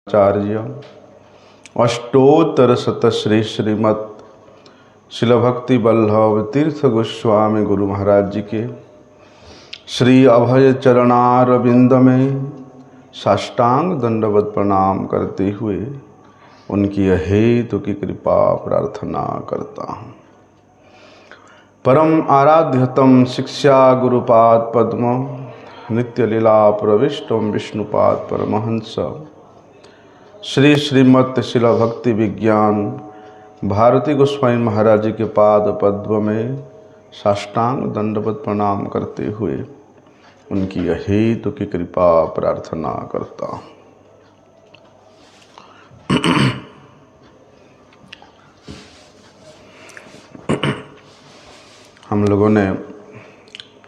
आचार्य अष्टोत्तर शत श्री श्रीमत् शिल भक्ति वल्लभ तीर्थ गोस्वामी गुरु महाराज जी के श्री अभय चरणारविंद में साष्टांग दंडवत प्रणाम करते हुए उनकी हेतु की कृपा प्रार्थना करता हूँ। परम आराध्यतम शिक्षा गुरुपाद पद्म नित्य लीला प्रविष्टम विष्णुपाद परमहंस श्री श्रीमत् शिल भक्ति विज्ञान भारती गोस्वामी महाराज जी के पाद पद्म में साष्टांग दंडवत प्रणाम करते हुए उनकी हेतु की कृपा प्रार्थना करता हूँ। हम लोगों ने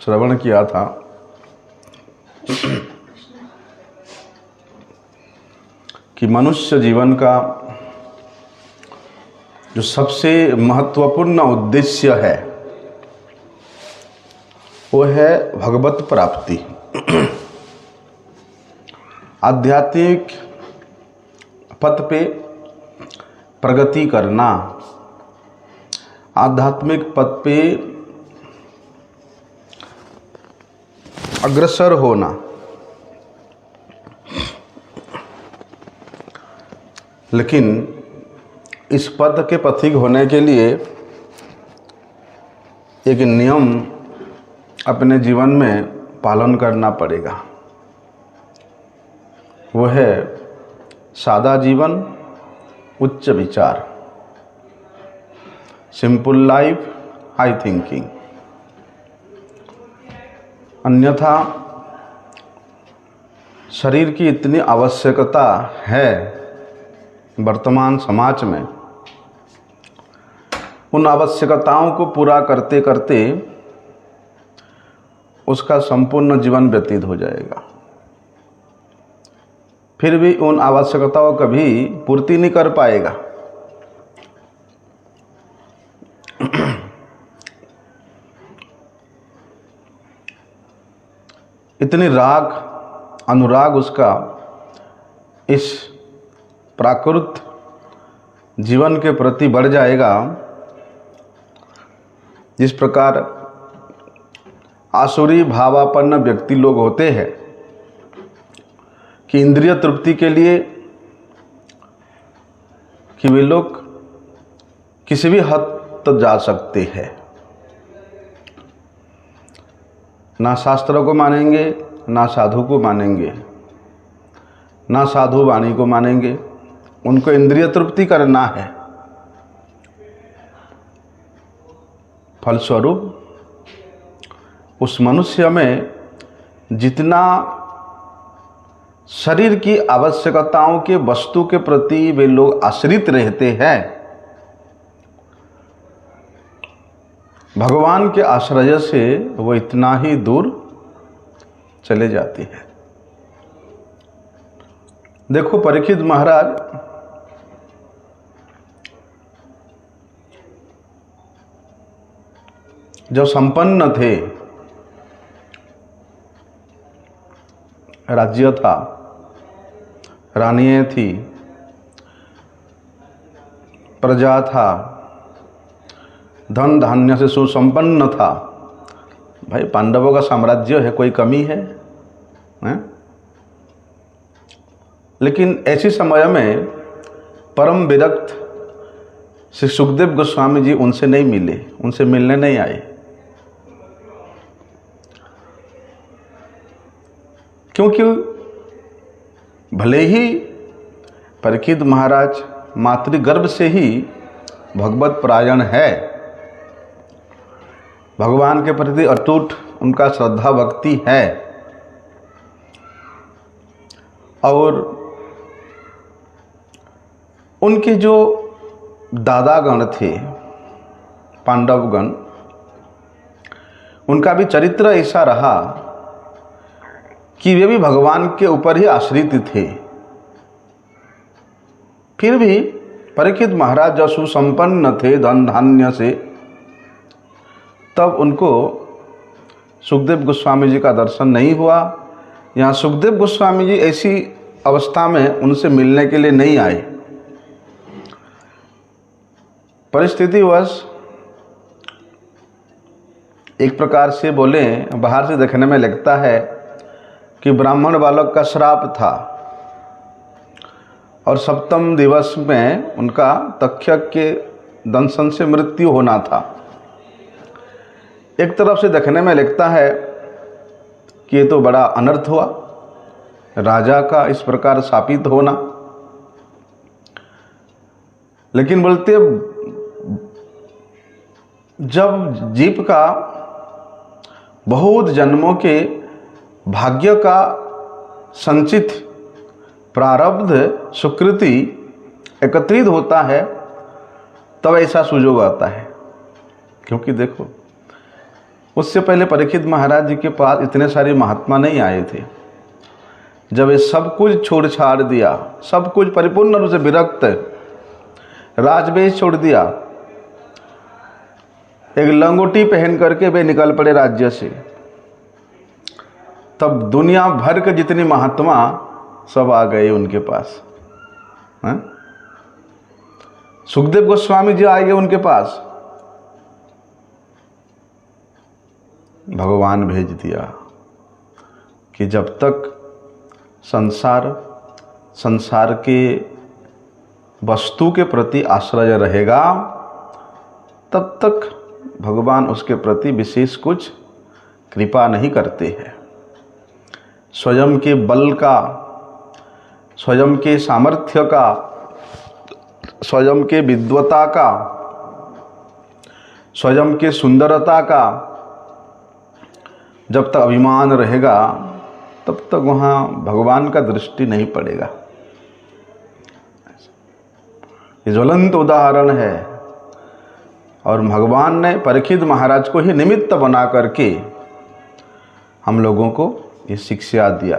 श्रवण किया था कि मनुष्य जीवन का जो सबसे महत्वपूर्ण उद्देश्य है वो है भगवत प्राप्ति। आध्यात्मिक पथ पे प्रगति करना, आध्यात्मिक पथ पे अग्रसर होना। लेकिन इस पद के पथिक होने के लिए एक नियम अपने जीवन में पालन करना पड़ेगा। वो है सादा जीवन, उच्च विचार, सिंपल लाइफ, हाई थिंकिंग। अन्यथा शरीर की इतनी आवश्यकता है वर्तमान समाज में, उन आवश्यकताओं को पूरा करते करते उसका संपूर्ण जीवन व्यतीत हो जाएगा। फिर भी उन आवश्यकताओं का भी पूर्ति नहीं कर पाएगा। इतनी राग अनुराग उसका इस प्राकृत जीवन के प्रति बढ़ जाएगा, जिस प्रकार आसुरी भावापन्न व्यक्ति लोग होते हैं कि इंद्रिय तृप्ति के लिए कि वे लोग किसी भी हद तक जा सकते हैं। ना शास्त्रों को मानेंगे, ना साधु को मानेंगे, ना साधु वाणी को मानेंगे। उनको इंद्रिय तृप्ति करना है। फलस्वरूप उस मनुष्य में जितना शरीर की आवश्यकताओं के वस्तु के प्रति वे लोग आश्रित रहते हैं, भगवान के आश्रय से वो इतना ही दूर चले जाते हैं। देखो परीक्षित महाराज जब संपन्न थे, राज्य था, रानियां थी, प्रजा था, धन धान्य से सुसंपन्न था। भाई पांडवों का साम्राज्य है, कोई कमी है? लेकिन ऐसे समय में परम विरक्त श्री सुखदेव गोस्वामी जी उनसे नहीं मिले, उनसे मिलने नहीं आए। क्योंकि भले ही परीक्षित महाराज मातृगर्भ से ही भगवत परायण है, भगवान के प्रति अटूट उनका श्रद्धा भक्ति है, और उनके जो दादागण थे पांडवगण, उनका भी चरित्र ऐसा रहा कि वे भी भगवान के ऊपर ही आश्रित थे। फिर भी परीक्षित महाराज जब सुसंपन्न थे धन धान्य से, तब उनको सुखदेव गोस्वामी जी का दर्शन नहीं हुआ। यहाँ सुखदेव गोस्वामी जी ऐसी अवस्था में उनसे मिलने के लिए नहीं आए। परिस्थितिवश एक प्रकार से बोले, बाहर से देखने में लगता है कि ब्राह्मण बालक का श्राप था और सप्तम दिवस में उनका तक्षक के दंशन से मृत्यु होना था। एक तरफ से देखने में लगता है कि ये तो बड़ा अनर्थ हुआ, राजा का इस प्रकार शापित होना। लेकिन बोलते जब जीव का बहुत जन्मों के भाग्य का संचित प्रारब्ध सुकृति एकत्रित होता है तब ऐसा सुयोग आता है। क्योंकि देखो, उससे पहले परीक्षित महाराज जी के पास इतने सारे महात्मा नहीं आए थे। जब ये सब कुछ छोड़ छाड़ दिया, सब कुछ परिपूर्ण रूप से विरक्त, राजवेश छोड़ दिया, एक लंगोटी पहन करके वे निकल पड़े राज्य से, तब दुनिया भर के जितने महात्मा सब आ गए उनके पास। सुखदेव गोस्वामी जी आ गए उनके पास, भगवान भेज दिया कि जब तक संसार के वस्तु के प्रति आश्रय रहेगा तब तक भगवान उसके प्रति विशेष कुछ कृपा नहीं करते हैं। स्वयं के बल का, स्वयं के सामर्थ्य का, स्वयं के विद्वता का, स्वयं के सुंदरता का जब तक अभिमान रहेगा तब तक वहाँ भगवान का दृष्टि नहीं पड़ेगा। ये ज्वलंत उदाहरण है। और भगवान ने परीक्षित महाराज को ही निमित्त बना करके हम लोगों को ये शिक्षा दिया।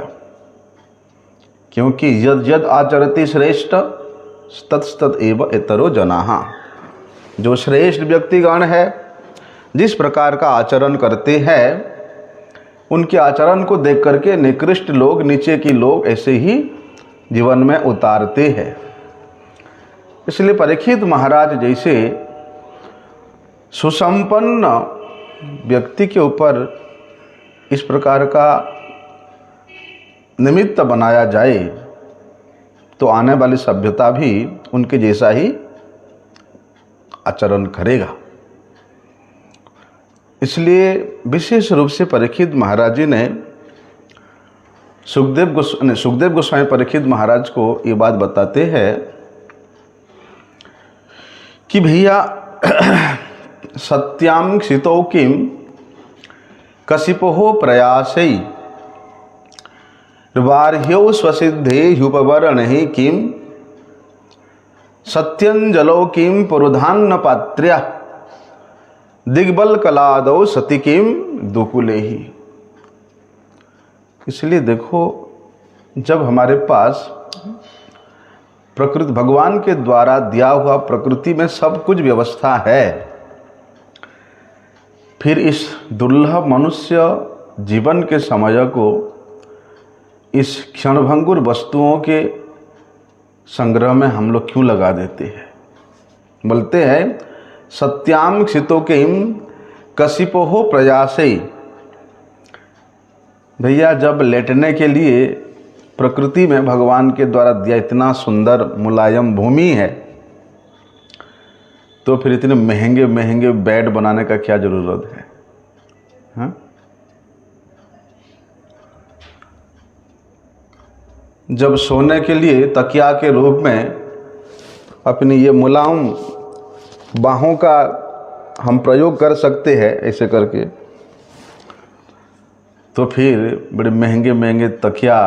क्योंकि यद यद आचरति श्रेष्ठ तत्तत एव इतरो जनाः। जो श्रेष्ठ व्यक्तिगण है, जिस प्रकार का आचरण करते हैं, उनके आचरण को देख करके निकृष्ट लोग, नीचे की लोग ऐसे ही जीवन में उतारते हैं। इसलिए परीक्षित महाराज जैसे सुसंपन्न व्यक्ति के ऊपर इस प्रकार का निमित्त बनाया जाए तो आने वाली सभ्यता भी उनके जैसा ही आचरण करेगा। इसलिए विशेष रूप से परीक्षित महाराज जी ने सुखदेव गोस्वामी परीक्षित महाराज को ये बात बताते हैं कि भैया सत्यां क्षितौ किम कशिपोः प्रयासै वार्ह्यौ स्वसिद्धे ह्युपवर्णहि किम सत्यंजलौ किम पुरुधान्न पात्र्या दिग्बल कलादौ सति किम दुकुलेहि। इसलिए देखो, जब हमारे पास प्रकृति भगवान के द्वारा दिया हुआ प्रकृति में सब कुछ व्यवस्था है, फिर इस दुर्लभ मनुष्य जीवन के समय को इस क्षणभंगुर वस्तुओं के संग्रह में हम लोग क्यों लगा देते हैं। बोलते हैं सत्यां क्षितौ किम कशिपोः प्रयासै। भैया, जब लेटने के लिए प्रकृति में भगवान के द्वारा दिया इतना सुंदर मुलायम भूमि है, तो फिर इतने महंगे महंगे बेड बनाने का क्या जरूरत है? हाँ? जब सोने के लिए तकिया के रूप में अपनी ये मुलायम बाहों का हम प्रयोग कर सकते हैं ऐसे करके, तो फिर बड़े महंगे महंगे तकिया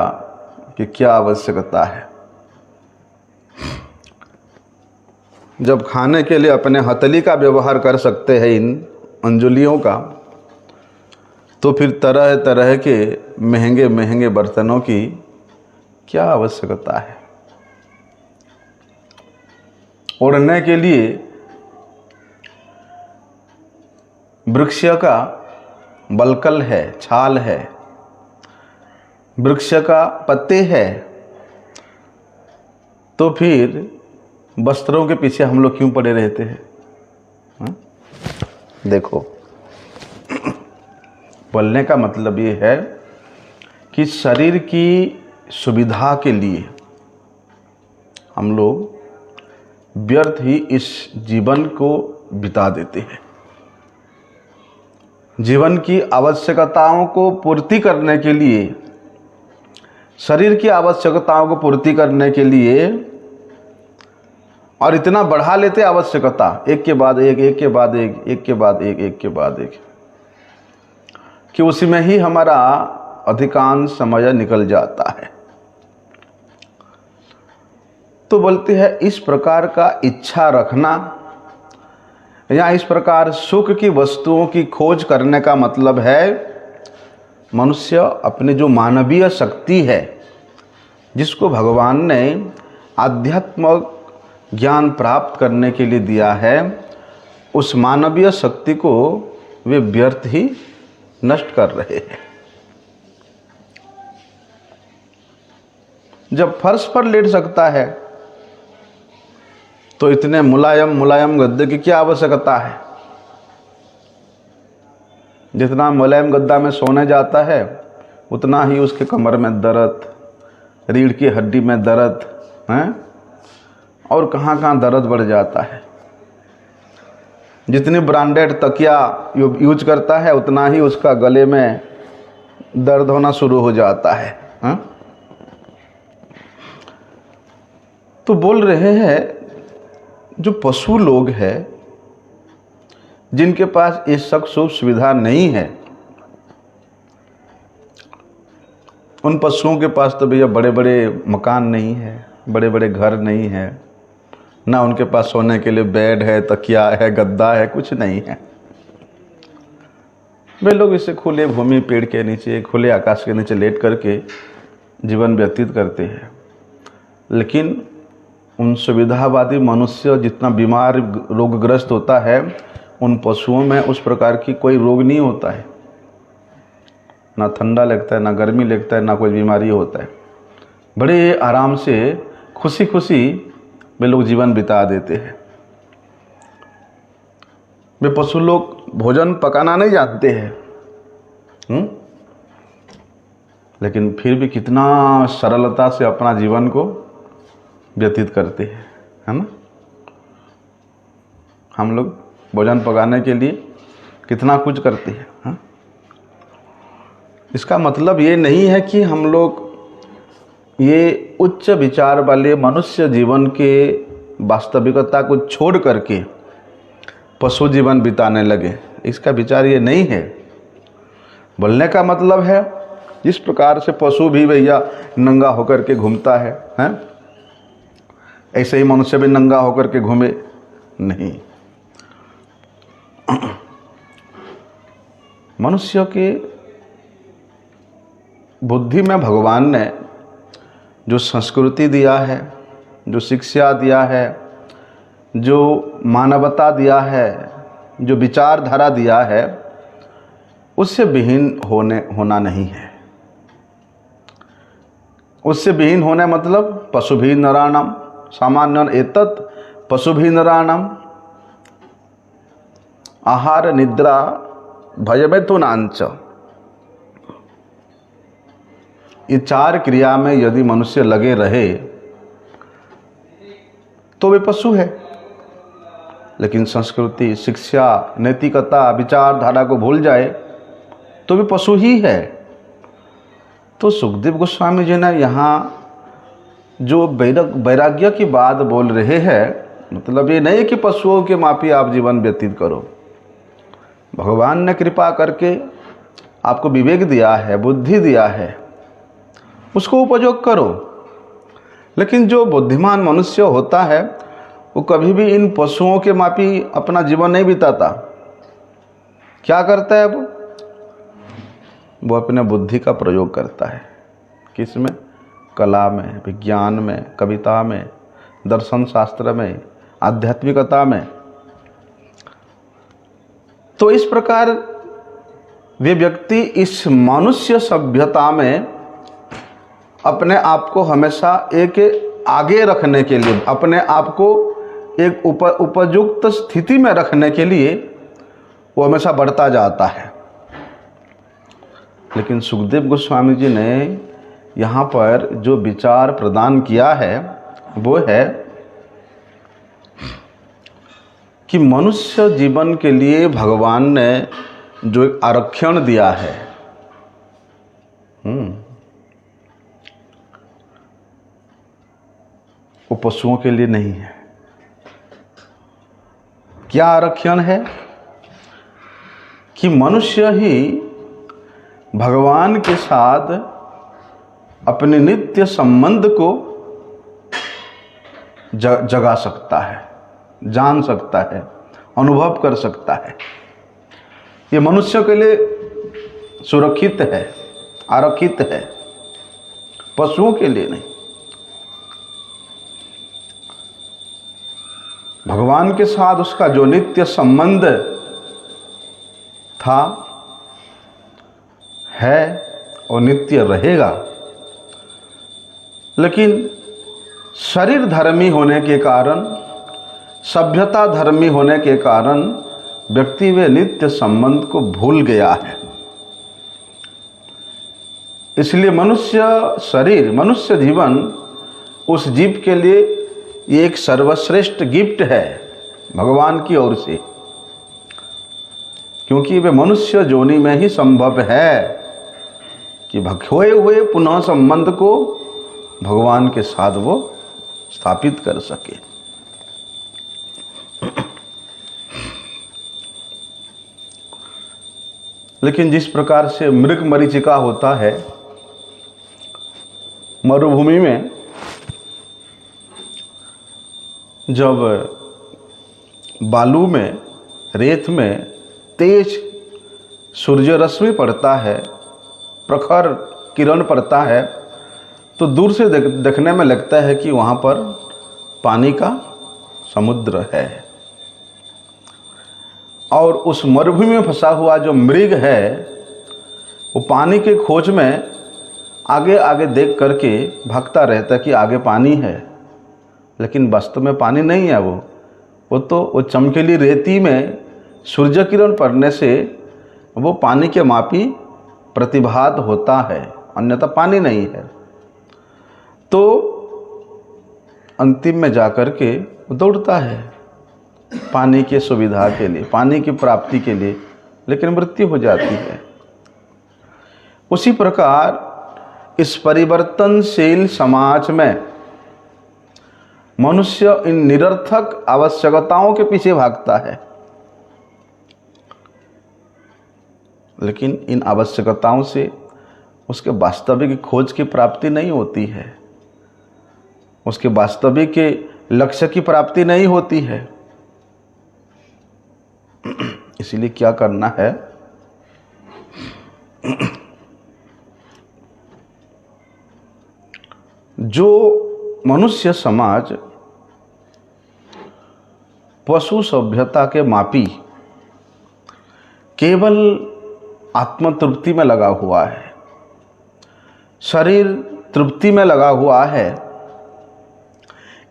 की क्या आवश्यकता है। जब खाने के लिए अपने हथेली का व्यवहार कर सकते हैं, इन अंजुलियों का, तो फिर तरह तरह के महंगे महंगे बर्तनों की क्या आवश्यकता है। ओढ़ने के लिए वृक्ष का बलकल है, छाल है, वृक्ष का पत्ते है, तो फिर वस्त्रों के पीछे हम लोग क्यों पड़े रहते हैं? हाँ? देखो, बोलने का मतलब ये है कि शरीर की सुविधा के लिए हम लोग व्यर्थ ही इस जीवन को बिता देते हैं। जीवन की आवश्यकताओं को पूर्ति करने के लिए, शरीर की आवश्यकताओं को पूर्ति करने के लिए, और इतना बढ़ा लेते आवश्यकता, एक के बाद एक, एक के बाद एक, एक के बाद एक, एक के बाद एक, कि उसी में ही हमारा अधिकांश समय निकल जाता है। तो बोलते हैं इस प्रकार का इच्छा रखना या इस प्रकार सुख की वस्तुओं की खोज करने का मतलब है मनुष्य अपने जो मानवीय शक्ति है, जिसको भगवान ने आध्यात्म ज्ञान प्राप्त करने के लिए दिया है, उस मानवीय शक्ति को वे व्यर्थ ही नष्ट कर रहे हैं। जब फर्श पर लेट सकता है तो इतने मुलायम मुलायम गद्दे की क्या आवश्यकता है? जितना मुलायम गद्दा में सोने जाता है उतना ही उसके कमर में दर्द, रीढ़ की हड्डी में दर्द है, और कहाँ कहाँ दर्द बढ़ जाता है। जितनी ब्रांडेड तकिया यूज करता है उतना ही उसका गले में दर्द होना शुरू हो जाता है। तो बोल रहे हैं जो पशु लोग हैं जिनके पास ये सब सुविधा नहीं है, उन पशुओं के पास तो भैया बड़े बड़े मकान नहीं है, बड़े बड़े घर नहीं है, ना उनके पास सोने के लिए बेड है, तकिया है, गद्दा है, कुछ नहीं है। वे लोग इसे खुले भूमि, पेड़ के नीचे, खुले आकाश के नीचे लेट करके जीवन व्यतीत करते हैं। लेकिन उन सुविधावादी मनुष्य जितना बीमार रोगग्रस्त होता है, उन पशुओं में उस प्रकार की कोई रोग नहीं होता है, ना ठंडा लगता है, ना गर्मी लगता है, ना कोई बीमारी होता है। बड़े आराम से खुशी खुशी वे लोग जीवन बिता देते हैं। वे पशु लोग भोजन पकाना नहीं जानते हैं, लेकिन फिर भी कितना सरलता से अपना जीवन को व्यतीत करते हैं, है ना। हम लोग भोजन पकाने के लिए कितना कुछ करते हैं, हाँ? इसका मतलब ये नहीं है कि हम लोग ये उच्च विचार वाले मनुष्य जीवन के वास्तविकता को छोड़ करके पशु जीवन बिताने लगे। इसका विचार ये नहीं है। बोलने का मतलब है जिस प्रकार से पशु भी भैया नंगा होकर के घूमता है, हैं? ऐसे ही मनुष्य भी नंगा होकर के घूमे नहीं। मनुष्य के बुद्धि में भगवान ने जो संस्कृति दिया है, जो शिक्षा दिया है, जो मानवता दिया है, जो विचारधारा दिया है, उससे विहीन होना नहीं है। उससे विहीन होने मतलब पशु भी नराणाम सामान्य एतत् पशु भी नराणाम आहार निद्रा भयमेथुनांच। ये चार क्रिया में यदि मनुष्य लगे रहे तो वे पशु है। लेकिन संस्कृति, शिक्षा, नैतिकता, विचारधारा को भूल जाए तो वे पशु ही है। तो सुखदेव गोस्वामी जी ने यहाँ जो वैराग्य की बात बोल रहे हैं, मतलब ये नहीं कि पशुओं के माफी आप जीवन व्यतीत करो। भगवान ने कृपा करके आपको विवेक दिया है, बुद्धि दिया है, उसको उपयोग करो। लेकिन जो बुद्धिमान मनुष्य होता है वो कभी भी इन पशुओं के माफी अपना जीवन नहीं बिताता। क्या करता है वो अपने बुद्धि का प्रयोग करता है। किस में? कला में, विज्ञान में, कविता में, दर्शन शास्त्र में, आध्यात्मिकता में। तो इस प्रकार वे व्यक्ति इस मनुष्य सभ्यता में अपने आप को हमेशा एक आगे रखने के लिए, अपने आप को एक उपयुक्त स्थिति में रखने के लिए वो हमेशा बढ़ता जाता है। लेकिन सुखदेव गोस्वामी जी ने यहाँ पर जो विचार प्रदान किया है वो है कि मनुष्य जीवन के लिए भगवान ने जो एक आरक्षण दिया है, वो पशुओं के लिए नहीं है। क्या आरक्षण है? कि मनुष्य ही भगवान के साथ अपने नित्य संबंध को जगा सकता है, जान सकता है, अनुभव कर सकता है। ये मनुष्य के लिए सुरक्षित है, आरक्षित है, पशुओं के लिए नहीं। भगवान के साथ उसका जो नित्य संबंध था, है और नित्य रहेगा, लेकिन शरीर धर्मी होने के कारण, सभ्यता धर्मी होने के कारण व्यक्ति वे नित्य संबंध को भूल गया है। इसलिए मनुष्य शरीर, मनुष्य जीवन उस जीव के लिए ये एक सर्वश्रेष्ठ गिफ्ट है भगवान की ओर से, क्योंकि वे मनुष्य योनि में ही संभव है कि खोए हुए पुनः संबंध को भगवान के साथ वो स्थापित कर सके। लेकिन जिस प्रकार से मृग मरीचिका होता है मरुभूमि में, जब बालू में, रेत में तेज सूर्य रश्मि पड़ता है, प्रखर किरण पड़ता है, तो दूर से देखने में लगता है कि वहाँ पर पानी का समुद्र है। और उस मरुभूमि में फंसा हुआ जो मृग है, वो पानी के खोज में आगे आगे देख करके भागता रहता है कि आगे पानी है, लेकिन वास्तव में पानी नहीं है। वो चमकीली रेती में सूर्य किरण पड़ने से वो पानी के मापी प्रतिभात होता है, अन्यथा पानी नहीं है। तो अंतिम में जाकर के दौड़ता है पानी की सुविधा के लिए, पानी की प्राप्ति के लिए, लेकिन मृत्यु हो जाती है। उसी प्रकार इस परिवर्तनशील समाज में मनुष्य इन निरर्थक आवश्यकताओं के पीछे भागता है, लेकिन इन आवश्यकताओं से उसके वास्तविक खोज की प्राप्ति नहीं होती है, उसके वास्तविक के लक्ष्य की प्राप्ति नहीं होती है। इसीलिए क्या करना है? जो मनुष्य समाज पशु सभ्यता के मापी केवल आत्मतृप्ति में लगा हुआ है, शरीर तृप्ति में लगा हुआ है,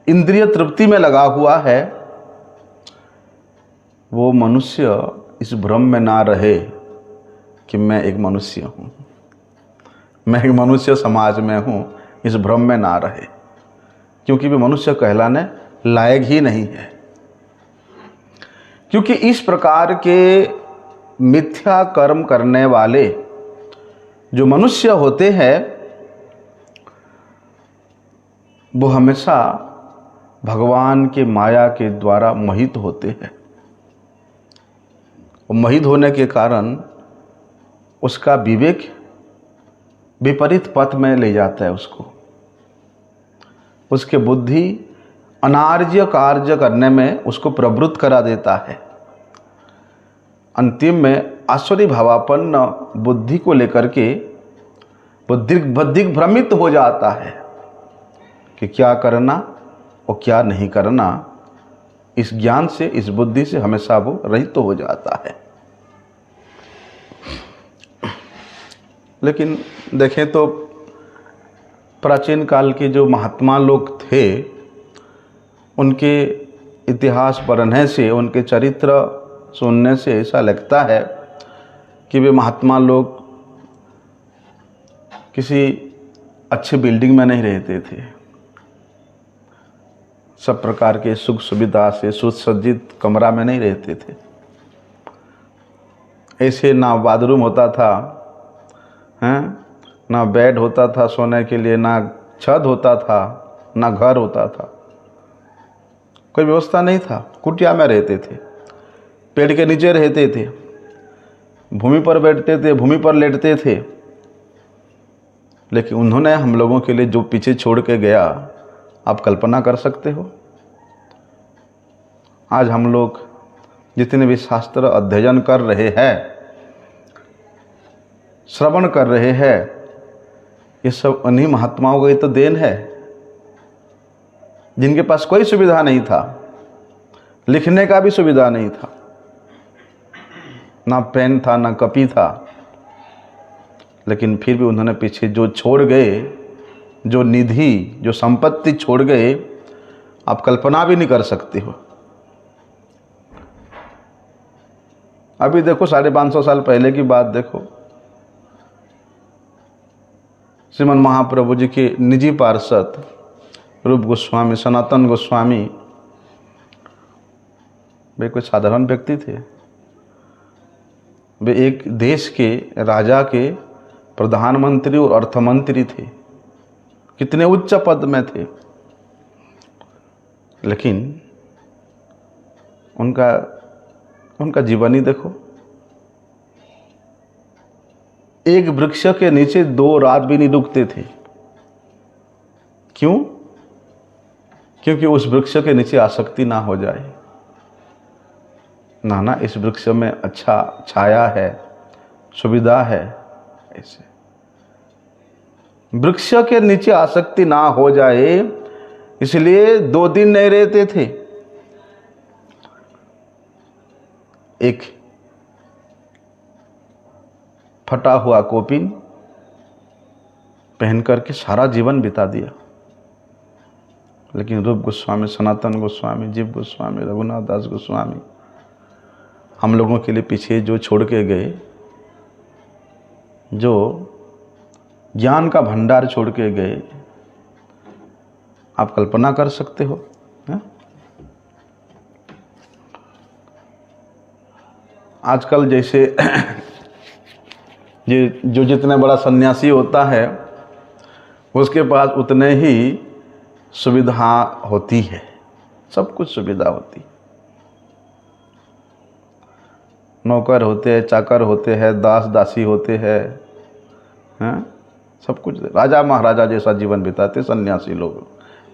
इंद्रिय तृप्ति में लगा हुआ है, वो मनुष्य इस भ्रम में ना रहे कि मैं एक मनुष्य हूँ, मैं एक मनुष्य समाज में हूँ, इस भ्रम में ना रहे, क्योंकि वे मनुष्य कहलाने लायक ही नहीं है। क्योंकि इस प्रकार के मिथ्या कर्म करने वाले जो मनुष्य होते हैं, वो हमेशा भगवान के माया के द्वारा मोहित होते हैं। और मोहित होने के कारण उसका विवेक विपरीत पथ में ले जाता है उसको, उसके बुद्धि अनार्य कार्य करने में उसको प्रवृत्त करा देता है। अंतिम में आश्चर्य भावापन्न बुद्धि को लेकर के बुद्धि भ्रमित हो जाता है कि क्या करना और क्या नहीं करना। इस ज्ञान से, इस बुद्धि से हमेशा वो रहित हो जाता है। लेकिन देखें तो प्राचीन काल के जो महात्मा लोग थे, उनके इतिहास पढ़ने से, उनके चरित्र सुनने से ऐसा लगता है कि वे महात्मा लोग किसी अच्छी बिल्डिंग में नहीं रहते थे। सब प्रकार के सुख सुविधा से सुसज्जित कमरा में नहीं रहते थे। ऐसे ना बाथरूम होता था, हैं, ना बेड होता था सोने के लिए, ना छत होता था, ना घर होता था, कोई व्यवस्था नहीं था। कुटिया में रहते थे, पेड़ के नीचे रहते थे, भूमि पर बैठते थे, भूमि पर लेटते थे। लेकिन उन्होंने हम लोगों के लिए जो पीछे छोड़ के गया, आप कल्पना कर सकते हो। आज हम लोग जितने भी शास्त्र अध्ययन कर रहे हैं, श्रवण कर रहे हैं, ये सब उन्हीं महात्माओं की तो देन है, जिनके पास कोई सुविधा नहीं था, लिखने का भी सुविधा नहीं था, ना पेन था, ना कॉपी था। लेकिन फिर भी उन्होंने पीछे जो छोड़ गए, जो निधि, जो संपत्ति छोड़ गए, आप कल्पना भी नहीं कर सकते हो। अभी देखो 550 साल पहले की बात देखो, श्रीमन महाप्रभु जी के निजी पार्षद रूप गोस्वामी, सनातन गोस्वामी, वे कोई साधारण व्यक्ति थे। वे एक देश के राजा के प्रधानमंत्री और अर्थमंत्री थे, कितने उच्च पद में थे। लेकिन उनका जीवन ही देखो, एक वृक्ष के नीचे 2 रात भी नहीं रुकते थे। क्यों? क्योंकि उस वृक्ष के नीचे आसक्ति ना हो जाए। ना, इस वृक्ष में अच्छा छाया है, सुविधा है। ऐसे वृक्ष के नीचे आसक्ति ना हो जाए, इसलिए 2 दिन नहीं रहते थे। एक फटा हुआ कोपिन पहन करके सारा जीवन बिता दिया। लेकिन रूप गोस्वामी, सनातन गोस्वामी, जीव गोस्वामी, रघुनाथ दास गोस्वामी हम लोगों के लिए पीछे जो छोड़ के गए, जो ज्ञान का भंडार छोड़ के गए, आप कल्पना कर सकते हो। आजकल जैसे जो जितना बड़ा सन्यासी होता है, उसके पास उतने ही सुविधा होती है, सब कुछ सुविधा होती है। नौकर होते हैं, चाकर होते हैं, दास दासी होते हैं, सब कुछ। राजा महाराजा जैसा जीवन बिताते सन्यासी लोग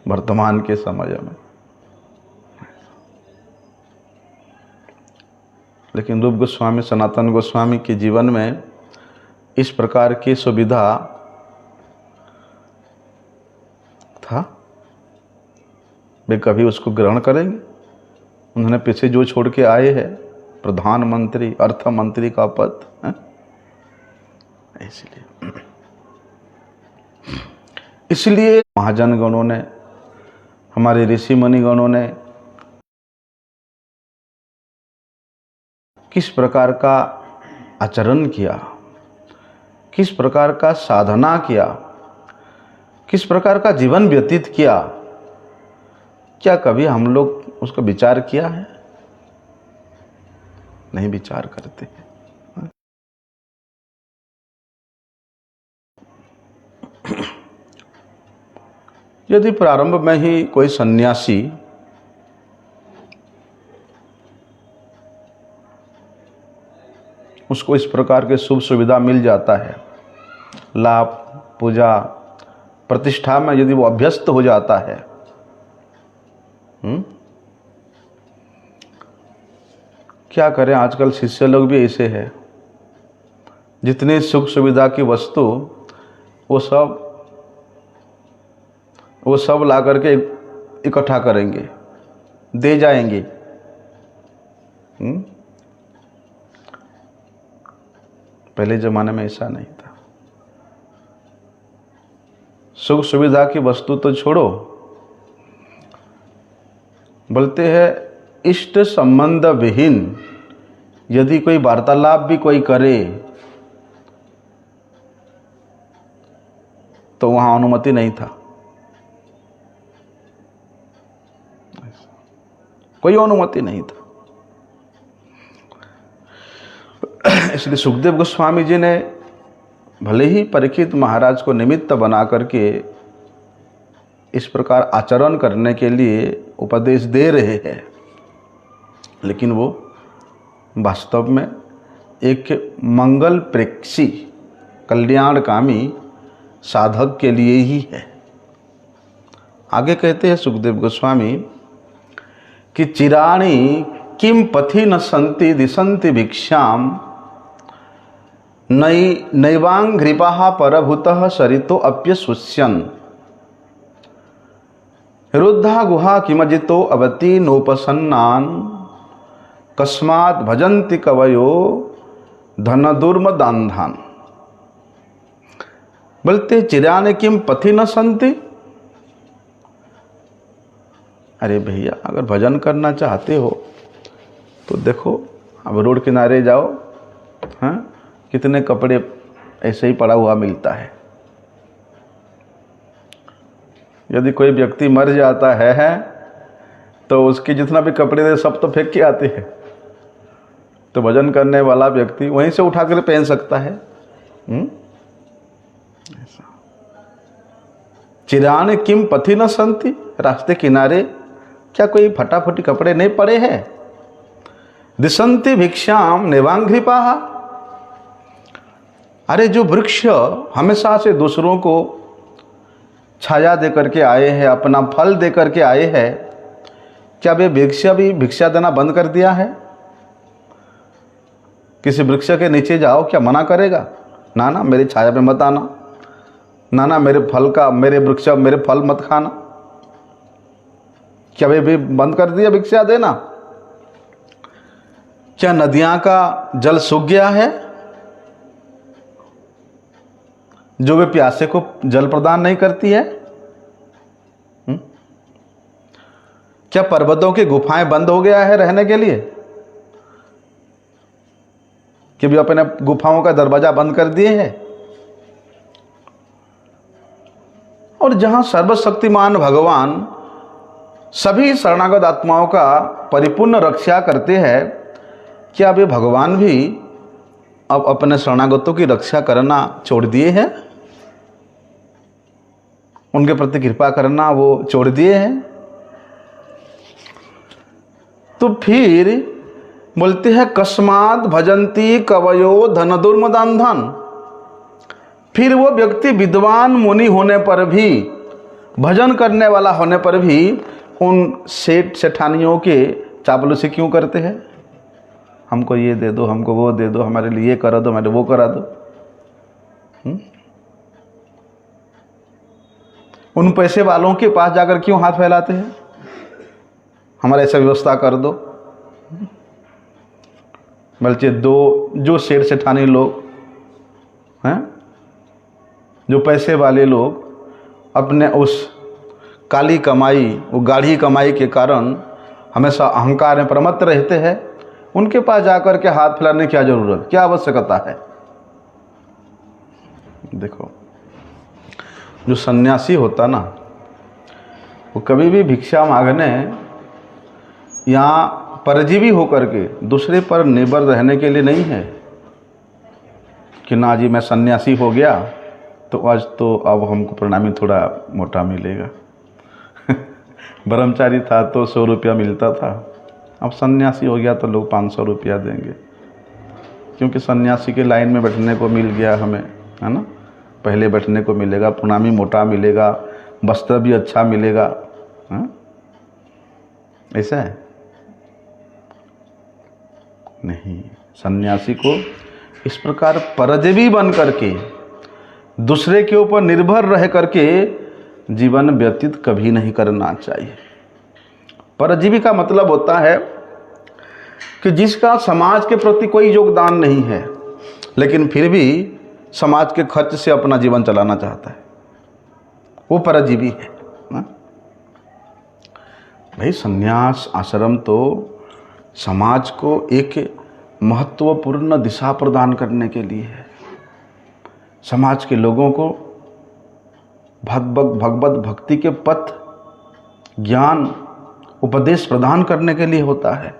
वर्तमान के समय में। लेकिन रूप गोस्वामी, सनातन गोस्वामी के जीवन में इस प्रकार की सुविधा था, वे कभी उसको ग्रहण करेंगे? उन्होंने पीछे जो छोड़ के आए हैं, प्रधानमंत्री, अर्थमंत्री का पद, इसलिए महाजन गणों ने, हमारे ऋषि मुनि गणों ने किस प्रकार का आचरण किया, किस प्रकार का साधना किया, किस प्रकार का जीवन व्यतीत किया, क्या कभी हम लोग उसका विचार किया है? नहीं विचार करते हैं। यदि प्रारंभ में ही कोई सन्यासी उसको इस प्रकार के शुभ सुविधा मिल जाता है, लाभ, पूजा, प्रतिष्ठा में यदि वो अभ्यस्त हो जाता है, क्या करें? आजकल शिष्य लोग भी ऐसे हैं, जितनी सुख सुविधा की वस्तु वो सब ला करके इकट्ठा करेंगे, दे जाएंगे। पहले जमाने में ऐसा नहीं था। सुख सुविधा की वस्तु तो छोड़ो, बोलते हैं इष्ट संबंध विहीन यदि कोई वार्तालाप भी कोई करे तो वहां अनुमति नहीं था, कोई अनुमति नहीं था। इसलिए सुखदेव गोस्वामी जी ने भले ही परीक्षित महाराज को निमित्त बना करके इस प्रकार आचरण करने के लिए उपदेश दे रहे हैं, लेकिन वो वास्तव में एक मंगल प्रेक्षी कल्याणकामी साधक के लिए ही है। आगे कहते हैं सुखदेव गोस्वामी कि चिराणि किम पथि न संति दिशंति भिक्षाम नैवांघ्रिपाः परभूतः सरितो अप्यशुष्यन् रुद्धा गुहा किमजितो अवति नोपसन्नान् कस्मात् भजन्ति कवयो धन दुर्मदान्धान्। बोलते चिराने किम पथि न संति। अरे भैया, अगर भजन करना चाहते हो तो देखो, अब रोड किनारे जाओ, हाँ, कितने कपड़े ऐसे ही पड़ा हुआ मिलता है। यदि कोई व्यक्ति मर जाता है तो उसके जितना भी कपड़े थे सब तो फेंक के आते हैं, तो भजन करने वाला व्यक्ति वहीं से उठा कर पहन सकता है। चिराने किम पथि न संति, रास्ते किनारे क्या कोई फटाफटी कपड़े नहीं पड़े हैं। दिशंति भिक्षाम नैवांघ्रिपाः। अरे जो वृक्ष हमेशा से दूसरों को छाया दे करके आए हैं, अपना फल दे करके आए हैं, क्या वे वृक्ष भी भिक्षा देना बंद कर दिया है? किसी वृक्ष के नीचे जाओ, क्या मना करेगा? ना ना, मेरी छाया में मत आना, ना ना, मेरे वृक्ष मेरे फल मत खाना। क्या वे भी बंद कर दिया भिक्षा देना? क्या नदियां का जल सूख गया है जो वे प्यासे को जल प्रदान नहीं करती है? क्या पर्वतों की गुफाएं बंद हो गया है रहने के लिए कि वे अपने गुफाओं का दरवाजा बंद कर दिए हैं? और जहां सर्वशक्तिमान भगवान सभी शरणागत आत्माओं का परिपूर्ण रक्षा करते हैं, क्या वे भगवान भी अब अपने शरणागतों की रक्षा करना छोड़ दिए हैं? उनके प्रति कृपा करना वो छोड़ दिए हैं? तो फिर बोलते हैं कस्मात् भजन्ति कवयो धन दुर्मदान्धान्। फिर वो व्यक्ति विद्वान मुनि होने पर भी, भजन करने वाला होने पर भी उन सेठ सेठानियों के चापलूसी क्यों करते हैं? हमको ये दे दो, हमको वो दे दो, हमारे लिए ये करा दो, हमारे वो करा दो। उन पैसे वालों के पास जाकर क्यों हाथ फैलाते हैं? हमारा ऐसा व्यवस्था कर दो। बल्कि जो सेठ सेठानी लोग हैं, जो पैसे वाले लोग अपने उस काली कमाई, वो गाढ़ी कमाई के कारण हमेशा अहंकार में प्रमत्त रहते हैं, उनके पास जाकर के हाथ फैलाने की क्या जरूरत, क्या आवश्यकता है? देखो, जो सन्यासी होता ना, वो कभी भी भिक्षा मांगने या परजीवी होकर के दूसरे पर निर्भर रहने के लिए नहीं है कि ना जी मैं सन्यासी हो गया तो आज तो अब हमको प्रणामी थोड़ा मोटा मिलेगा। ब्रह्मचारी था तो 100 रुपया मिलता था, अब सन्यासी हो गया तो लोग 500 रुपया देंगे, क्योंकि सन्यासी के लाइन में बैठने को मिल गया हमें, है ना। पहले बैठने को मिलेगा, प्रणामी मोटा मिलेगा, वस्त्र भी अच्छा मिलेगा, है? ऐसा है नहीं। सन्यासी को इस प्रकार परजीवी बन करके दूसरे के ऊपर निर्भर रह करके जीवन व्यतीत कभी नहीं करना चाहिए। परजीवी का मतलब होता है कि जिसका समाज के प्रति कोई योगदान नहीं है, लेकिन फिर भी समाज के खर्च से अपना जीवन चलाना चाहता है। वो परजीवी है ना? भाई संन्यास आश्रम तो समाज को एक महत्वपूर्ण दिशा प्रदान करने के लिए है, समाज के लोगों को भगवत भक्ति के पथ ज्ञान उपदेश प्रदान करने के लिए होता है,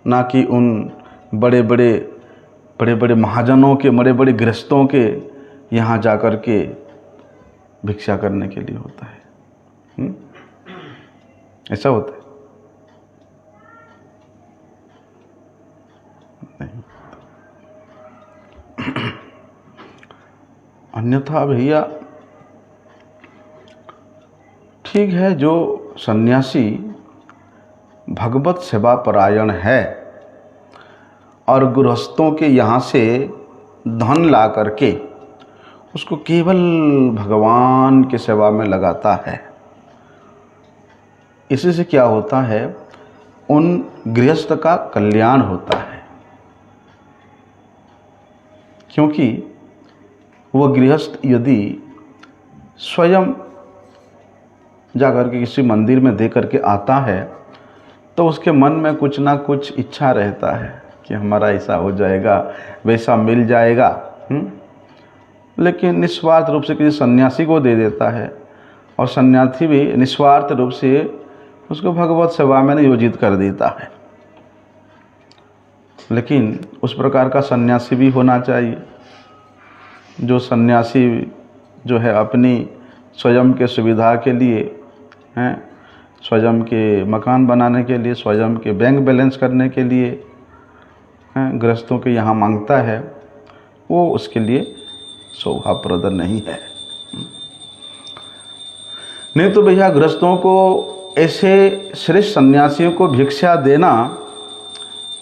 ना कि उन बड़े बड़े महाजनों के, बड़े बड़े गृहस्थों के यहाँ जाकर के भिक्षा करने के लिए होता है। ऐसा होता है? नहीं। अन्यथा भैया ठीक है, जो सन्यासी भगवत सेवा परायण है और गृहस्थों के यहाँ से धन ला करके उसको केवल भगवान की सेवा में लगाता है, इसी से क्या होता है, उन गृहस्थ का कल्याण होता है। क्योंकि वह गृहस्थ यदि स्वयं जाकर के किसी मंदिर में दे करके आता है तो उसके मन में कुछ ना कुछ इच्छा रहता है कि हमारा ऐसा हो जाएगा, वैसा मिल जाएगा। लेकिन निस्वार्थ रूप से किसी सन्यासी को दे देता है और सन्यासी भी निस्वार्थ रूप से उसको भगवत सेवा में नियोजित कर देता है। लेकिन उस प्रकार का सन्यासी भी होना चाहिए जो सन्यासी जो है अपनी स्वयं के सुविधा के लिए हैं, स्वयं के मकान बनाने के लिए, स्वयं के बैंक बैलेंस करने के लिए हैं, गृहस्थों के यहाँ मांगता है, वो उसके लिए शोभाप्रद नहीं है। नहीं तो भैया गृहस्थों को ऐसे श्रेष्ठ सन्यासियों को भिक्षा देना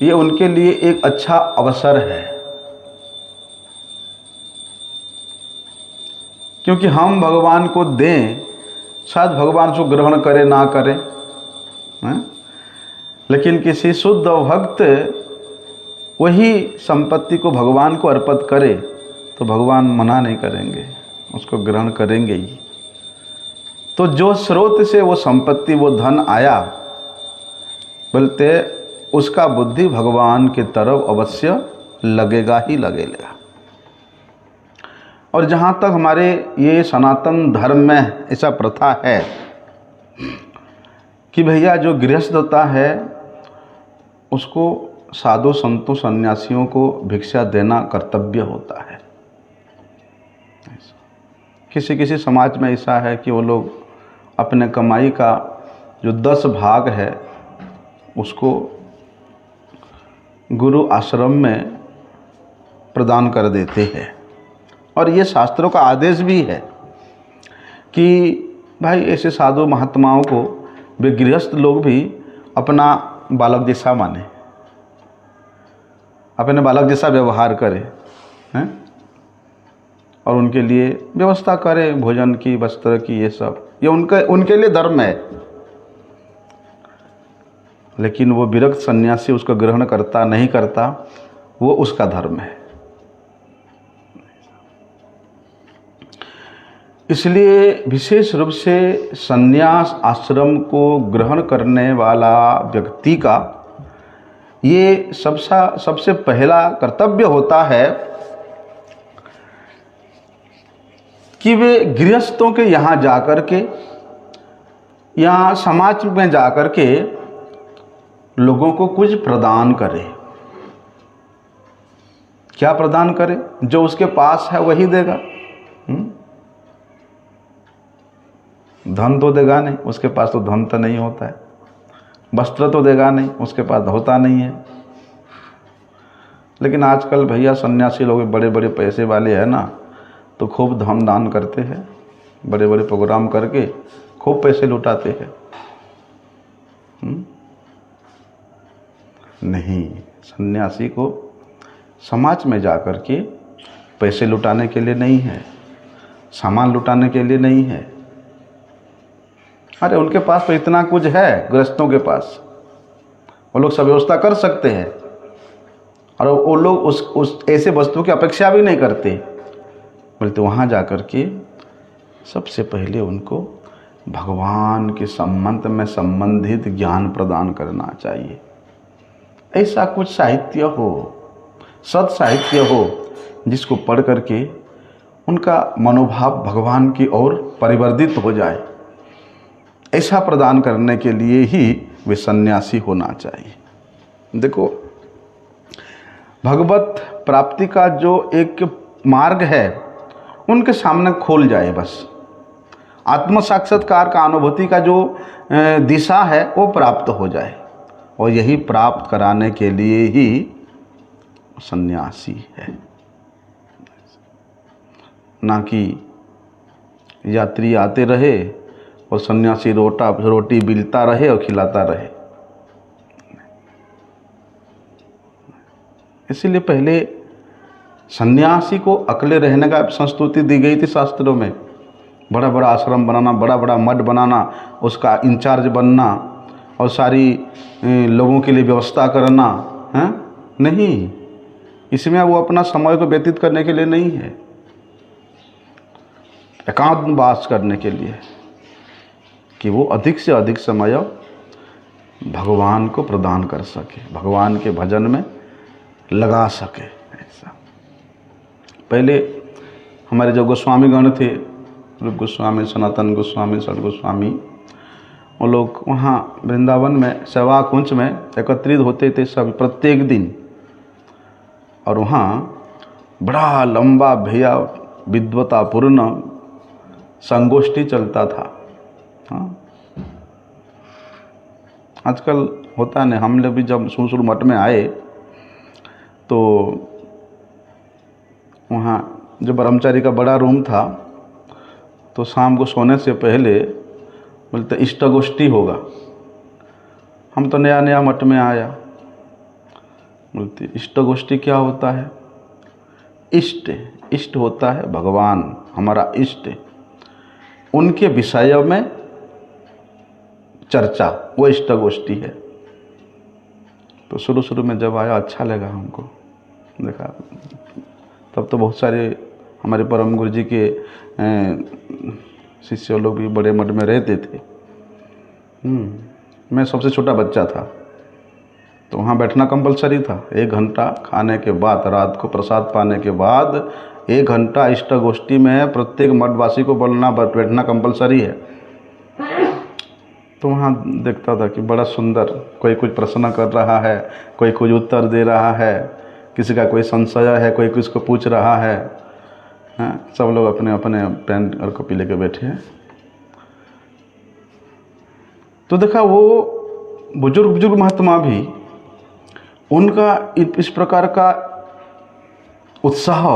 ये उनके लिए एक अच्छा अवसर है, क्योंकि हम भगवान को दें, शायद भगवान उसको ग्रहण करे ना करे, लेकिन किसी शुद्ध भक्त वही संपत्ति को भगवान को अर्पित करे तो भगवान मना नहीं करेंगे, उसको ग्रहण करेंगे ही। तो जो स्रोत से वो संपत्ति, वो धन आया, बोलते उसका बुद्धि भगवान की तरफ अवश्य लगेगा ही लगेगा। और जहाँ तक हमारे ये सनातन धर्म में ऐसा प्रथा है कि भैया जो गृहस्थ होता है उसको साधु संतों सन्यासियों को भिक्षा देना कर्तव्य होता है। किसी किसी समाज में ऐसा है कि वो लोग अपने कमाई का जो 10 भाग है उसको गुरु आश्रम में प्रदान कर देते हैं। और ये शास्त्रों का आदेश भी है कि भाई ऐसे साधु महात्माओं को वे गृहस्थ लोग भी अपना बालक जैसा माने, अपने बालक जैसा व्यवहार करें हैं, और उनके लिए व्यवस्था करें भोजन की, वस्त्र की, ये सब, ये उनके लिए धर्म है। लेकिन वो विरक्त सन्यासी उसको ग्रहण करता नहीं करता, वो उसका धर्म है। इसलिए विशेष रूप से संन्यास आश्रम को ग्रहण करने वाला व्यक्ति का ये सबसे पहला कर्तव्य होता है कि वे गृहस्थों के यहाँ जाकर के, यहाँ समाज में जाकर के लोगों को कुछ प्रदान करे। क्या प्रदान करे? जो उसके पास है वही देगा। धन तो देगा नहीं, उसके पास तो धन तो नहीं होता है। वस्त्र तो देगा नहीं, उसके पास होता नहीं है। लेकिन आजकल भैया सन्यासी लोग बड़े बड़े पैसे वाले हैं ना, तो खूब धन दान करते हैं, बड़े बड़े प्रोग्राम करके खूब पैसे लुटाते हैं। नहीं, सन्यासी को समाज में जाकर के पैसे लुटाने के लिए नहीं है, सामान लुटाने के लिए नहीं है। अरे उनके पास तो इतना कुछ है, गृहस्थों के पास, वो लोग सब व्यवस्था कर सकते हैं, और वो लोग उस ऐसे वस्तु की अपेक्षा भी नहीं करते। बोलते वहाँ जा कर के सबसे पहले उनको भगवान के संबंध में संबंधित ज्ञान प्रदान करना चाहिए। ऐसा कुछ साहित्य हो, सत साहित्य हो, जिसको पढ़ करके उनका मनोभाव भगवान की ओर परिवर्तित हो जाए। ऐसा प्रदान करने के लिए ही वे सन्यासी होना चाहिए। देखो, भगवत प्राप्ति का जो एक मार्ग है उनके सामने खोल जाए, बस आत्म साक्षात्कार का अनुभूति का जो दिशा है वो प्राप्त हो जाए। और यही प्राप्त कराने के लिए ही सन्यासी है, ना कि यात्री आते रहे और सन्यासी रोटी बिलता रहे और खिलाता रहे। इसीलिए पहले सन्यासी को अकेले रहने का संस्तुति दी गई थी शास्त्रों में। बड़ा बड़ा आश्रम बनाना, बड़ा बड़ा मठ बनाना, उसका इंचार्ज बनना और सारी लोगों के लिए व्यवस्था करना है नहीं। इसमें वो अपना समय को व्यतीत करने के लिए नहीं है, एकांतवास करने के लिए, कि वो अधिक से अधिक समय भगवान को प्रदान कर सके, भगवान के भजन में लगा सके। ऐसा पहले हमारे जो गोस्वामी गण थे, रूप गोस्वामी, सनातन गोस्वामी, षट गोस्वामी, वो लोग वहाँ वृंदावन में सेवा कुंज में एकत्रित होते थे सब प्रत्येक दिन। और वहाँ बड़ा लंबा भैया विद्वतापूर्ण संगोष्ठी चलता था। हाँ, आजकल होता नहीं। हम लोग भी जब सुरसुर मठ में आए तो वहाँ जो ब्रह्मचारी का बड़ा रूम था, तो शाम को सोने से पहले बोलते इष्ट गोष्ठी होगा। हम तो नया नया मठ में आया, बोलते इष्ट गोष्ठी क्या होता है? इष्ट होता है भगवान, हमारा इष्ट, उनके विषय में चर्चा, वो इष्ट गोष्ठी है। तो शुरू में जब आया अच्छा लगा हमको, देखा तब तो बहुत सारे हमारे परम गुरु जी के शिष्य लोग भी बड़े मठ में रहते थे। मैं सबसे छोटा बच्चा था, तो वहाँ बैठना कंपलसरी था। 1 घंटा खाने के बाद, रात को प्रसाद पाने के बाद 1 घंटा इष्ट गोष्ठी में प्रत्येक मठवासी को बोलना, बैठना कंपलसरी है। तो वहाँ देखता था कि बड़ा सुंदर, कोई कुछ प्रश्न कर रहा है, कोई कुछ उत्तर दे रहा है, किसी का कोई संशय है, कोई किसको पूछ रहा है। हाँ, सब लोग अपने अपने पेन और कॉपी लेके बैठे हैं। तो देखा वो बुजुर्ग महात्मा भी, उनका इस प्रकार का उत्साह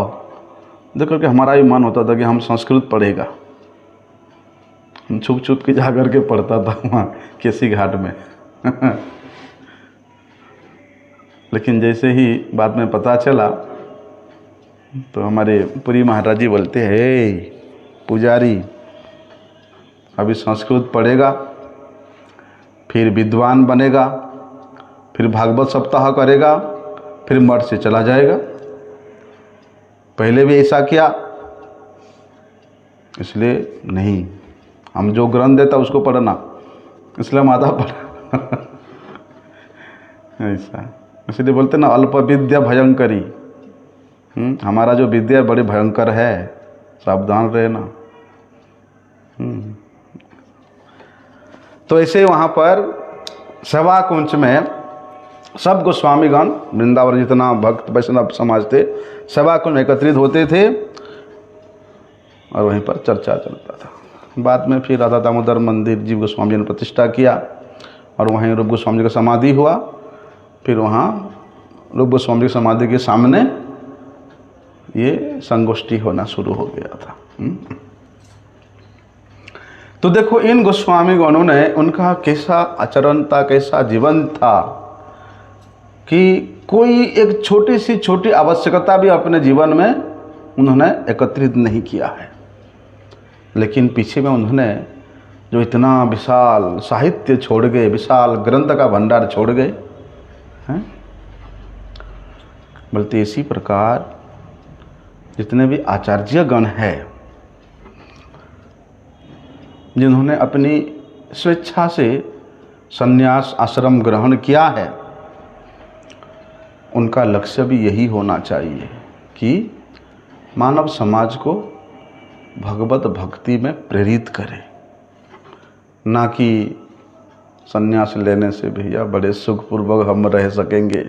देख करके हमारा भी मन होता था कि हम संस्कृत पढ़ेगा। हम छुप के जा करके पढ़ता था वहाँ केसी घाट में। लेकिन जैसे ही बाद में पता चला तो हमारे पुरी महाराज जी बोलते हैं, पुजारी अभी संस्कृत पढ़ेगा, फिर विद्वान बनेगा, फिर भागवत सप्ताह करेगा, फिर मठ से चला जाएगा। पहले भी ऐसा किया, इसलिए नहीं, हम जो ग्रंथ देता उसको पढ़ना, इसलिए हम आधा पढ़ा। ऐसा इसलिए बोलते ना, अल्प विद्या भयंकरी। हमारा जो विद्या बड़ी भयंकर है, सावधान रहना। तो ऐसे वहाँ पर सेवा कुंज में सब गोस्वामीगण, वृंदावन जितना भक्त वैष्णव समाज थे, सेवा कुंज में एकत्रित होते थे और वहीं पर चर्चा चलता था। बाद में फिर राधा दामोदर मंदिर जीव गोस्वामी जी ने प्रतिष्ठा किया और वहीं रूप गोस्वामी जी का समाधि हुआ। फिर वहाँ रूप गोस्वामी जी की समाधि के सामने ये संगोष्ठी होना शुरू हो गया था। तो देखो, इन गोस्वामी गणों ने, उनका कैसा आचरण था, कैसा जीवन था कि कोई एक छोटी आवश्यकता भी अपने जीवन में उन्होंने एकत्रित नहीं किया है। लेकिन पीछे में उन्होंने जो इतना विशाल साहित्य छोड़ गए, विशाल ग्रंथ का भंडार छोड़ गए हैं। बोलते इसी प्रकार जितने भी आचार्य गण है, जिन्होंने अपनी स्वेच्छा से संन्यास आश्रम ग्रहण किया है, उनका लक्ष्य भी यही होना चाहिए कि मानव समाज को भगवत भक्ति में प्रेरित करे, ना कि संन्यास लेने से भैया बड़े सुखपूर्वक हम रह सकेंगे।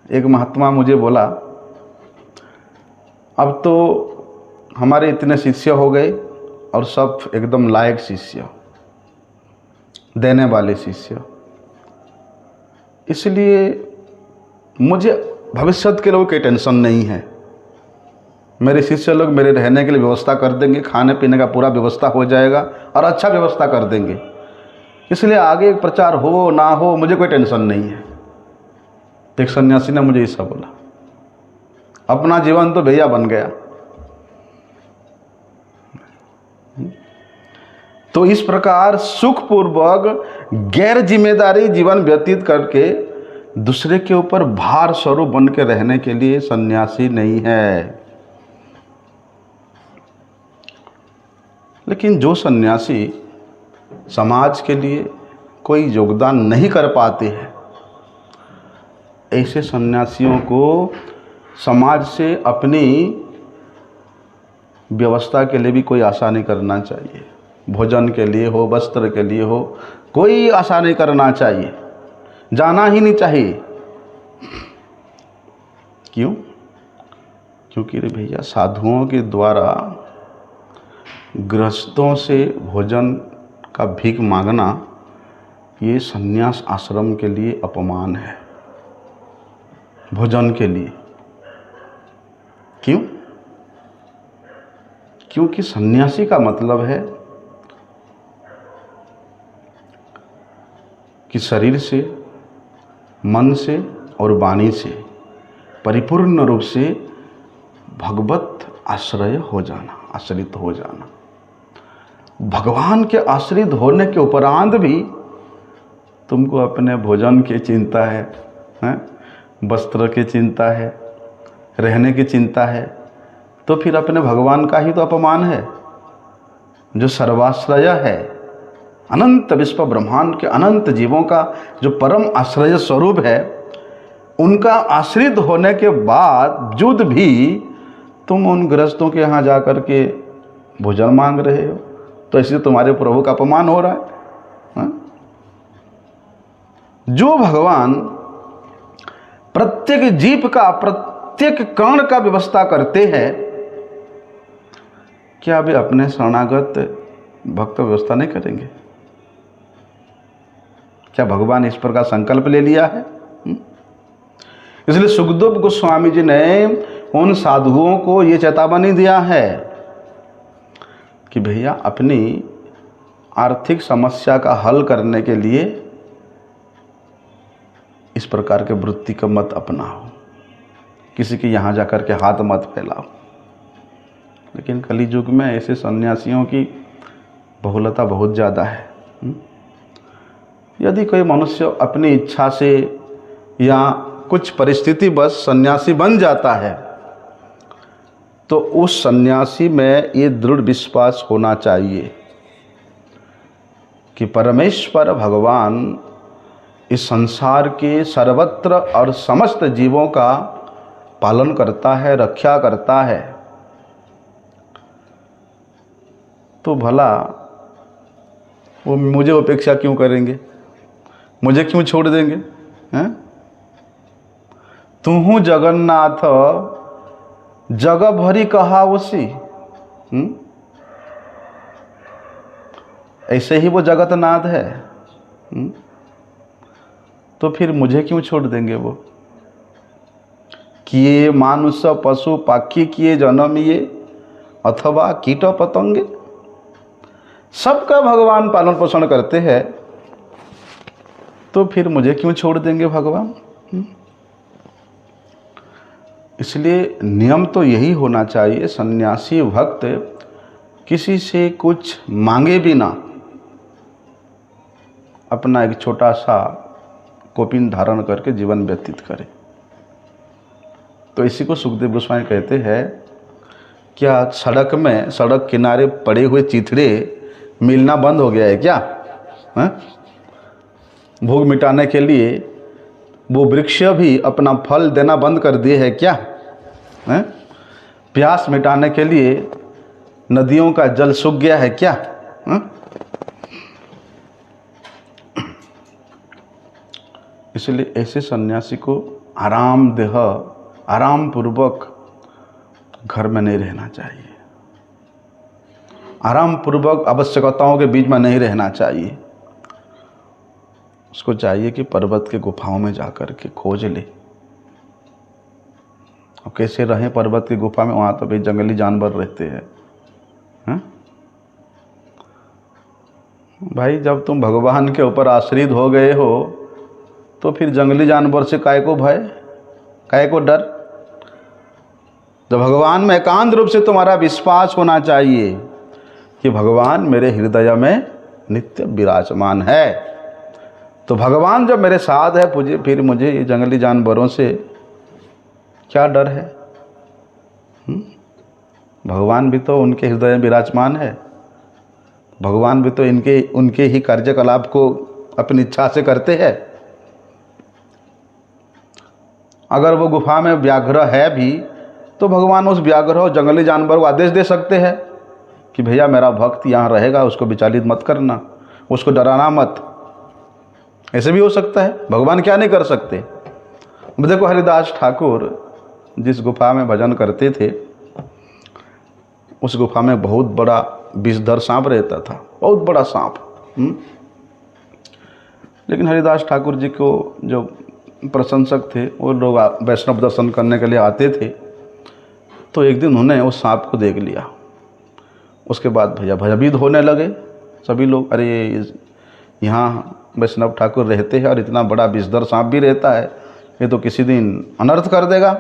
एक महात्मा मुझे बोला, अब तो हमारे इतने शिष्य हो गए और सब एकदम लायक शिष्य, देने वाले शिष्य, इसलिए मुझे भविष्य के लिए कोई टेंशन नहीं है। मेरे शिष्य लोग मेरे रहने के लिए व्यवस्था कर देंगे, खाने पीने का पूरा व्यवस्था हो जाएगा और अच्छा व्यवस्था कर देंगे, इसलिए आगे प्रचार हो ना हो मुझे कोई टेंशन नहीं है। एक सन्यासी ने मुझे ऐसा बोला। अपना जीवन तो भैया बन गया। तो इस प्रकार सुखपूर्वक गैर जिम्मेदारी जीवन व्यतीत करके दूसरे के ऊपर भार स्वरूप बन के रहने के लिए सन्यासी नहीं है। लेकिन जो सन्यासी समाज के लिए कोई योगदान नहीं कर पाते हैं, ऐसे सन्यासियों को समाज से अपनी व्यवस्था के लिए भी कोई आशा नहीं करना चाहिए। भोजन के लिए हो, वस्त्र के लिए हो, कोई आशा नहीं करना चाहिए, जाना ही नहीं चाहिए। क्यों? क्योंकि रे भैया साधुओं के द्वारा गृहस्थों से भोजन का भीख मांगना ये संन्यास आश्रम के लिए अपमान है। भोजन के लिए क्यों? क्योंकि सन्यासी का मतलब है कि शरीर से, मन से और वाणी से परिपूर्ण रूप से भगवत आश्रय हो जाना, आश्रित हो जाना। भगवान के आश्रित होने के उपरांत भी तुमको अपने भोजन की चिंता है, वस्त्र की चिंता है, रहने की चिंता है, तो फिर अपने भगवान का ही तो अपमान है, जो सर्वाश्रय है। अनंत विश्व ब्रह्मांड के अनंत जीवों का जो परम आश्रय स्वरूप है, उनका आश्रित होने के बावजूद भी तुम उन गृहस्थों के यहाँ जा कर के भोजन मांग रहे हो, तो इसलिए तुम्हारे प्रभु का अपमान हो रहा है। जो भगवान प्रत्येक जीव का, प्रत्येक कण का व्यवस्था करते हैं, क्या वे अपने शरणागत भक्त व्यवस्था नहीं करेंगे? क्या भगवान इस पर का संकल्प ले लिया है? इसलिए सुखदेव गोस्वामी जी ने उन साधुओं को ये चेतावनी दिया है कि भैया अपनी आर्थिक समस्या का हल करने के लिए इस प्रकार के वृत्ति को मत अपनाओ, किसी के यहाँ जाकर के हाथ मत फैलाओ। लेकिन कली युग में ऐसे सन्यासियों की बहुलता बहुत ज़्यादा है। यदि कोई मनुष्य अपनी इच्छा से या कुछ परिस्थिति बस सन्यासी बन जाता है, तो उस सन्यासी में ये दृढ़ विश्वास होना चाहिए कि परमेश्वर भगवान इस संसार के सर्वत्र और समस्त जीवों का पालन करता है, रक्षा करता है। तो भला वो मुझे उपेक्षा क्यों करेंगे? मुझे क्यों छोड़ देंगे? हैं? तुहु जगन्नाथ जग भरी कहावसी। ऐसे ही वो जगतनाथ है। तो फिर मुझे क्यों छोड़ देंगे वो? किए मानुष पशु पाखी किए जन्म ये अथवा कीट पतंगे, सबका भगवान पालन पोषण करते हैं, तो फिर मुझे क्यों छोड़ देंगे भगवान? इसलिए नियम तो यही होना चाहिए, सन्यासी भक्त किसी से कुछ मांगे बिना अपना एक छोटा सा कोपिन धारण करके जीवन व्यतीत करे। तो इसी को सुखदेव गोस्वामी कहते हैं क्या सड़क किनारे पड़े हुए चिथड़े मिलना बंद हो गया है क्या? भूख मिटाने के लिए वो वृक्ष भी अपना फल देना बंद कर दिए है क्या? प्यास मिटाने के लिए नदियों का जल सूख गया है क्या? इसलिए ऐसे सन्यासी को आराम पूर्वक घर में नहीं रहना चाहिए, आराम पूर्वक आवश्यकताओं के बीच में नहीं रहना चाहिए। उसको चाहिए कि पर्वत के गुफाओं में जाकर के खोज ले। और कैसे रहें पर्वत की गुफा में? वहाँ तो भाई जंगली जानवर रहते हैं। भाई जब तुम भगवान के ऊपर आश्रित हो गए हो तो फिर जंगली जानवर से काय को भय, काय को डर? जब भगवान में एकांत रूप से तुम्हारा विश्वास होना चाहिए कि भगवान मेरे हृदय में नित्य विराजमान है, तो भगवान जब मेरे साथ है फिर मुझे ये जंगली जानवरों से क्या डर है? भगवान भी तो उनके हृदय में विराजमान है, भगवान भी तो उनके ही कार्यकलाप को अपनी इच्छा से करते हैं। अगर वो गुफा में व्याघ्र है भी तो भगवान उस व्याघ्र और जंगली जानवर को आदेश दे सकते हैं कि भैया मेरा भक्त यहाँ रहेगा, उसको विचलित मत करना, उसको डराना मत। ऐसे भी हो सकता है, भगवान क्या नहीं कर सकते। देखो हरिदास ठाकुर जिस गुफा में भजन करते थे उस गुफा में बहुत बड़ा विषधर सांप रहता था, बहुत बड़ा सांप। लेकिन हरिदास ठाकुर जी को जो प्रशंसक थे वो लोग वैष्णव दर्शन करने के लिए आते थे, तो एक दिन उन्होंने उस सांप को देख लिया। उसके बाद भैया भयभीत होने लगे सभी लोग, अरे यहाँ वैष्णव ठाकुर रहते हैं और इतना बड़ा विषधर सांप भी रहता है, ये तो किसी दिन अनर्थ कर देगा।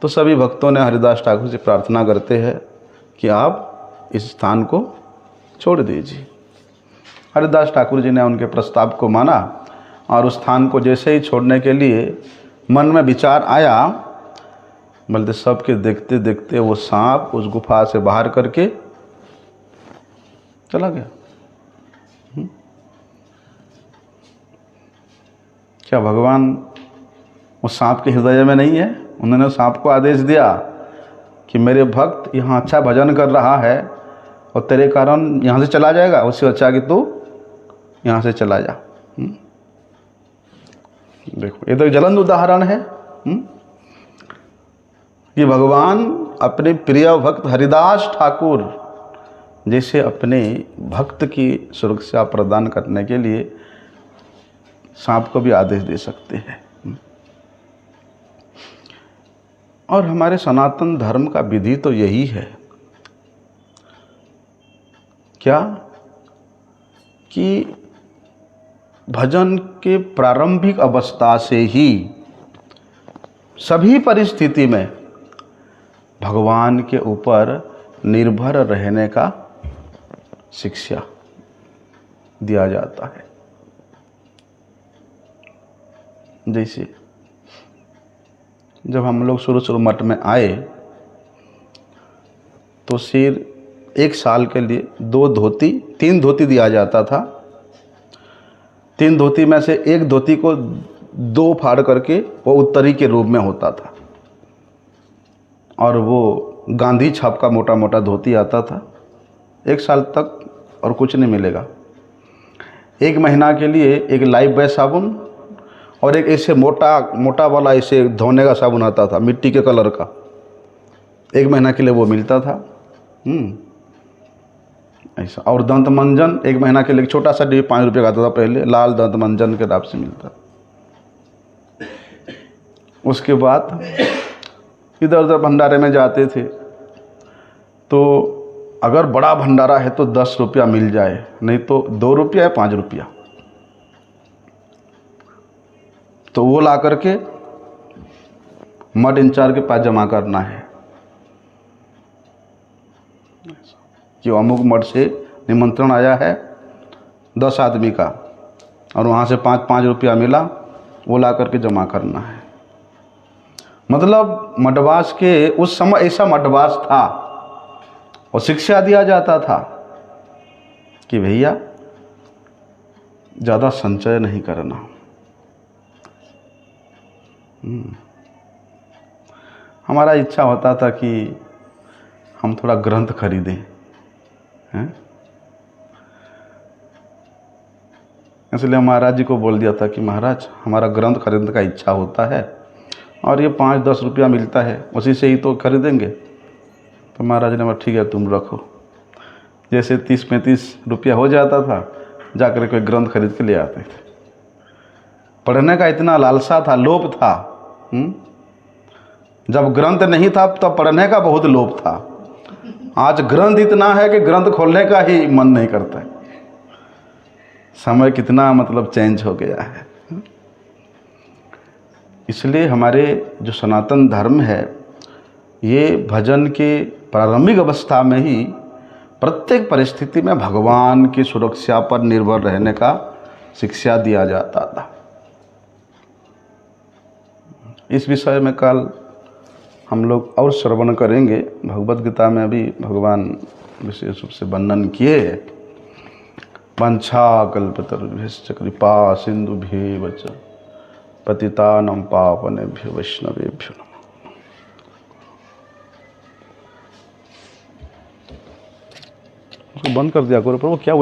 तो सभी भक्तों ने हरिदास ठाकुर से प्रार्थना करते हैं कि आप इस स्थान को छोड़ दीजिए। हरिदास ठाकुर जी ने उनके प्रस्ताव को माना और उस स्थान को जैसे ही छोड़ने के लिए मन में विचार आया, बल्कि सबके देखते देखते वो सांप उस गुफा से बाहर करके चला गया। क्या भगवान उस सांप के हृदय में नहीं है? उन्होंने उस सांप को आदेश दिया कि मेरे भक्त यहाँ अच्छा भजन कर रहा है और तेरे कारण यहाँ से चला जाएगा, उससे अच्छा कि तू यहाँ से चला जा। देखो ये तो ज्वलंत उदाहरण है कि भगवान अपने प्रिय भक्त हरिदास ठाकुर जैसे अपने भक्त की सुरक्षा प्रदान करने के लिए सांप को भी आदेश दे सकते हैं। और हमारे सनातन धर्म का विधि तो यही है क्या कि भजन के प्रारंभिक अवस्था से ही सभी परिस्थिति में भगवान के ऊपर निर्भर रहने का शिक्षा दिया जाता है। जैसे जब हम लोग शुरू मठ में आए तो सिर एक साल के लिए 3 धोती दिया जाता था। 3 धोती में से एक धोती को 2 फाड़ करके वो उत्तरी के रूप में होता था और वो गांधी छाप का मोटा मोटा धोती आता था। 1 साल तक और कुछ नहीं मिलेगा। 1 महीना के लिए एक लाइफ बॉय साबुन और एक ऐसे मोटा वाला ऐसे धोने का साबुन आता था मिट्टी के कलर का, 1 महीना के लिए वो मिलता था। ऐसा। और दंत मंजन 1 महीना के लिए छोटा सा डिब्बा 5 रुपये का आता था पहले, लाल दंत मंजन के नाम से मिलता। उसके बाद इधर उधर भंडारे में जाते थे तो अगर बड़ा भंडारा है तो 10 रुपया मिल जाए, नहीं तो 2 रुपया या 5 रुपया, तो वो ला करके मठ इंचार्ज के पास जमा करना है कि अमुक मठ से निमंत्रण आया है 10 आदमी का और वहाँ से 5-5 रुपया मिला, वो ला करके जमा करना है। मतलब मठवास के उस समय ऐसा मठवास था और शिक्षा दिया जाता था कि भैया ज़्यादा संचय नहीं करना। हमारा इच्छा होता था कि हम थोड़ा ग्रंथ खरीदें, हैं? इसलिए महाराज जी को बोल दिया था कि महाराज हमारा ग्रंथ खरीदने का इच्छा होता है और ये 5-10 रुपया मिलता है, उसी से ही तो खरीदेंगे। तो महाराज ने बोला ठीक है तुम रखो। जैसे 30-35 रुपया हो जाता था, जाकर कोई ग्रंथ खरीद के ले आते थे। पढ़ने का इतना लालसा था, लोभ था। जब ग्रंथ नहीं था तब पढ़ने का बहुत लोभ था। आज ग्रंथ इतना है कि ग्रंथ खोलने का ही मन नहीं करता है। समय कितना मतलब चेंज हो गया है। इसलिए हमारे जो सनातन धर्म है ये भजन के प्रारंभिक अवस्था में ही प्रत्येक परिस्थिति में भगवान की सुरक्षा पर निर्भर रहने का शिक्षा दिया जाता था। इस विषय में कल हम लोग और श्रवण करेंगे। भगवद गीता में भी भगवान विशेष रूप से वर्णन किए हैं। वंशाकल्पतरुभ्यश्च कृपा सिन्धुभ्येव च पतितानां पावनेभ्यो वैष्णवेभ्यो नमः। उसको बंद कर दिया करो, पर वो क्या